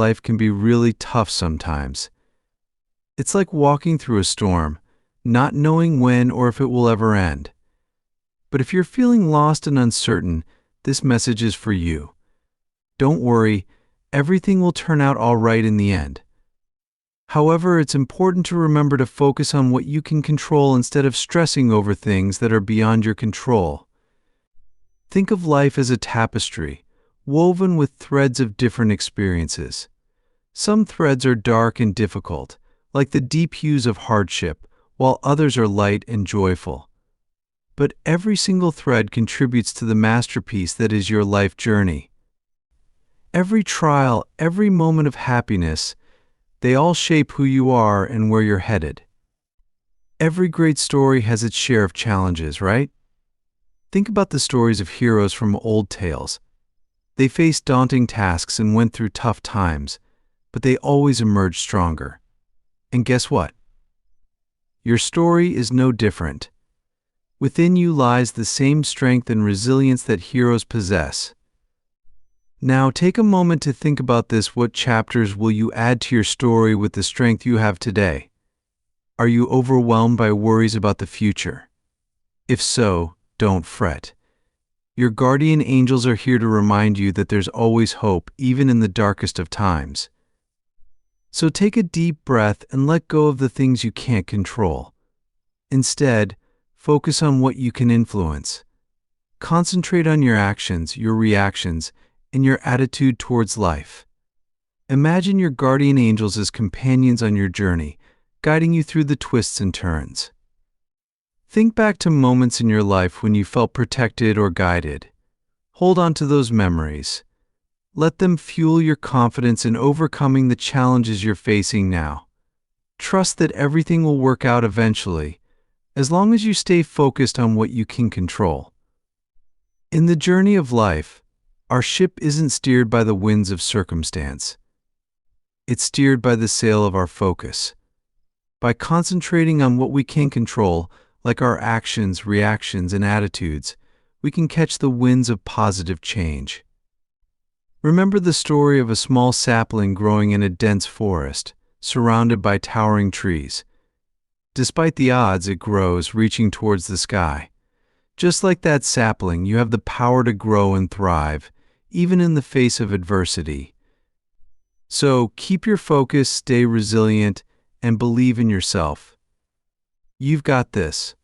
Life can be really tough sometimes. It's like walking through a storm, not knowing when or if it will ever end. But if you're feeling lost and uncertain, this message is for you. Don't worry, everything will turn out all right in the end. However, it's important to remember to focus on what you can control instead of stressing over things that are beyond your control. Think of life as a tapestry, woven with threads of different experiences. Some threads are dark and difficult, like the deep hues of hardship, while others are light and joyful. But every single thread contributes to the masterpiece that is your life journey. Every trial, every moment of happiness, they all shape who you are and where you're headed. Every great story has its share of challenges, right? Think about the stories of heroes from old tales. They faced daunting tasks and went through tough times, but they always emerged stronger. And guess what? Your story is no different. Within you lies the same strength and resilience that heroes possess. Now take a moment to think about this. What chapters will you add to your story with the strength you have today? Are you overwhelmed by worries about the future? If so, don't fret. Your guardian angels are here to remind you that there's always hope, even in the darkest of times. So take a deep breath and let go of the things you can't control. Instead, focus on what you can influence. Concentrate on your actions, your reactions, and your attitude towards life. Imagine your guardian angels as companions on your journey, guiding you through the twists and turns. Think back to moments in your life when you felt protected or guided. Hold on to those memories. Let them fuel your confidence in overcoming the challenges you're facing now. Trust that everything will work out eventually, as long as you stay focused on what you can control. In the journey of life, our ship isn't steered by the winds of circumstance. It's steered by the sail of our focus. By concentrating on what we can control, like our actions, reactions, and attitudes, we can catch the winds of positive change. Remember the story of a small sapling growing in a dense forest, surrounded by towering trees. Despite the odds, it grows, reaching towards the sky. Just like that sapling, you have the power to grow and thrive, even in the face of adversity. So keep your focus, stay resilient, and believe in yourself. You've got this.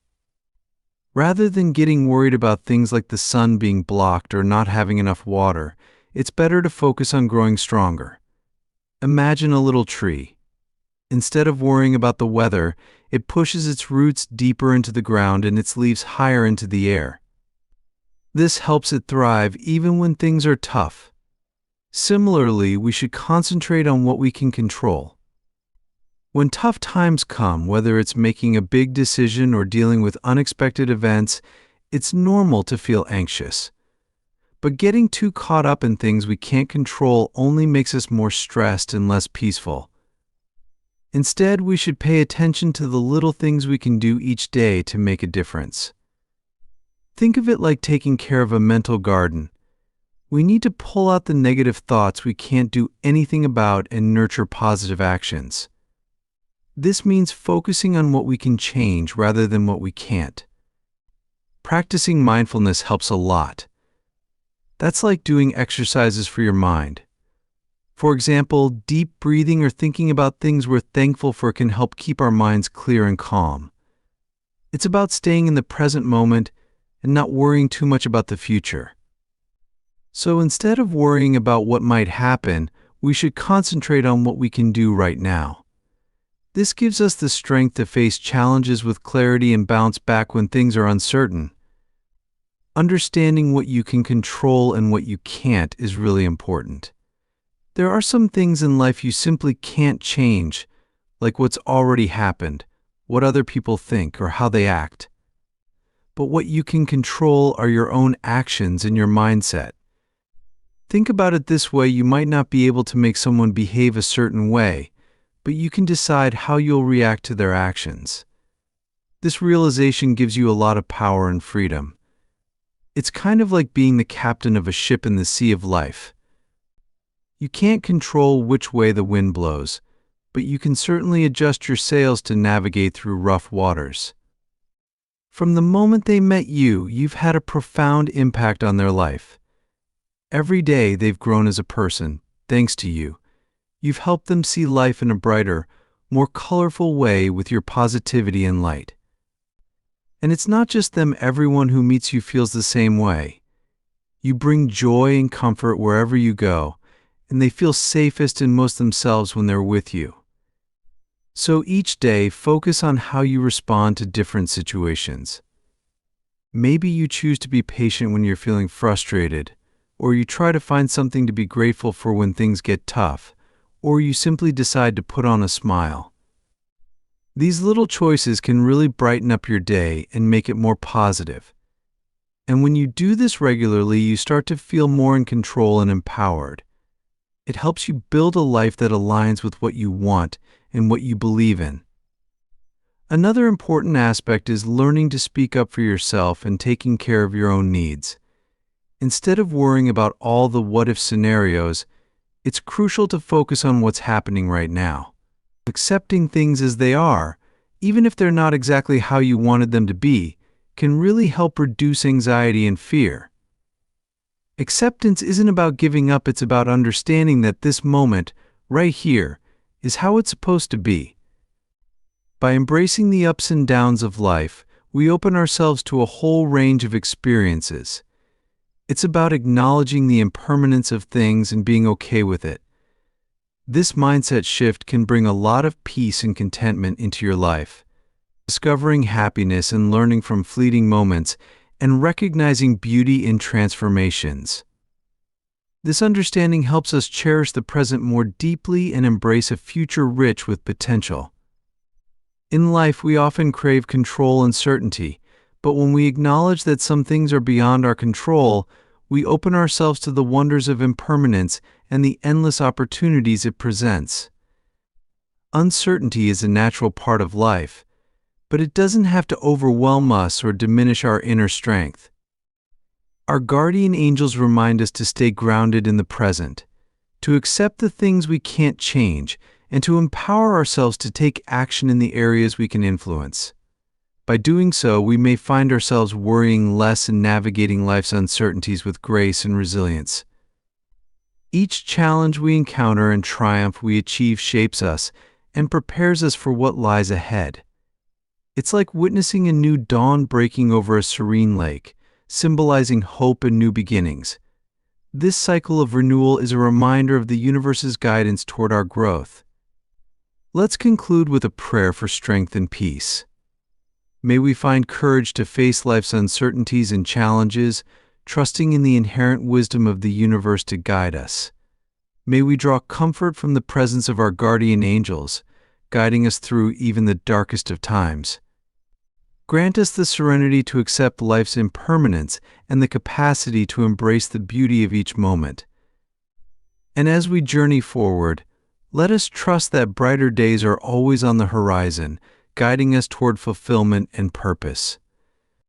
Rather than getting worried about things like the sun being blocked or not having enough water, it's better to focus on growing stronger. Imagine a little tree. Instead of worrying about the weather, it pushes its roots deeper into the ground and its leaves higher into the air. This helps it thrive even when things are tough. Similarly, we should concentrate on what we can control. When tough times come, whether it's making a big decision or dealing with unexpected events, it's normal to feel anxious. But getting too caught up in things we can't control only makes us more stressed and less peaceful. Instead, we should pay attention to the little things we can do each day to make a difference. Think of it like taking care of a mental garden. We need to pull out the negative thoughts we can't do anything about and nurture positive actions. This means focusing on what we can change rather than what we can't. Practicing mindfulness helps a lot. That's like doing exercises for your mind. For example, deep breathing or thinking about things we're thankful for can help keep our minds clear and calm. It's about staying in the present moment and not worrying too much about the future. So instead of worrying about what might happen, we should concentrate on what we can do right now. This gives us the strength to face challenges with clarity and bounce back when things are uncertain. Understanding what you can control and what you can't is really important. There are some things in life you simply can't change, like what's already happened, what other people think, or how they act. But what you can control are your own actions and your mindset. Think about it this way: you might not be able to make someone behave a certain way, but you can decide how you'll react to their actions. This realization gives you a lot of power and freedom. It's kind of like being the captain of a ship in the sea of life. You can't control which way the wind blows, but you can certainly adjust your sails to navigate through rough waters. From the moment they met you, you've had a profound impact on their life. Every day they've grown as a person, thanks to you. You've helped them see life in a brighter, more colorful way with your positivity and light. And it's not just them, everyone who meets you feels the same way. You bring joy and comfort wherever you go, and they feel safest and most themselves when they're with you. So each day, focus on how you respond to different situations. Maybe you choose to be patient when you're feeling frustrated, or you try to find something to be grateful for when things get tough, or you simply decide to put on a smile. These little choices can really brighten up your day and make it more positive. And when you do this regularly, you start to feel more in control and empowered. It helps you build a life that aligns with what you want and what you believe in. Another important aspect is learning to speak up for yourself and taking care of your own needs. Instead of worrying about all the what-if scenarios, it's crucial to focus on what's happening right now. Accepting things as they are, even if they're not exactly how you wanted them to be, can really help reduce anxiety and fear. Acceptance isn't about giving up, it's about understanding that this moment, right here, is how it's supposed to be. By embracing the ups and downs of life, we open ourselves to a whole range of experiences. It's about acknowledging the impermanence of things and being okay with it. This mindset shift can bring a lot of peace and contentment into your life. Discovering happiness and learning from fleeting moments and recognizing beauty in transformations. This understanding helps us cherish the present more deeply and embrace a future rich with potential. In life, we often crave control and certainty, but when we acknowledge that some things are beyond our control, we open ourselves to the wonders of impermanence and the endless opportunities it presents. Uncertainty is a natural part of life, but it doesn't have to overwhelm us or diminish our inner strength. Our guardian angels remind us to stay grounded in the present, to accept the things we can't change, and to empower ourselves to take action in the areas we can influence. By doing so, we may find ourselves worrying less and navigating life's uncertainties with grace and resilience. Each challenge we encounter and triumph we achieve shapes us and prepares us for what lies ahead. It's like witnessing a new dawn breaking over a serene lake, symbolizing hope and new beginnings. This cycle of renewal is a reminder of the universe's guidance toward our growth. Let's conclude with a prayer for strength and peace. May we find courage to face life's uncertainties and challenges, trusting in the inherent wisdom of the universe to guide us. May we draw comfort from the presence of our guardian angels, guiding us through even the darkest of times. Grant us the serenity to accept life's impermanence and the capacity to embrace the beauty of each moment. And as we journey forward, let us trust that brighter days are always on the horizon, guiding us toward fulfillment and purpose.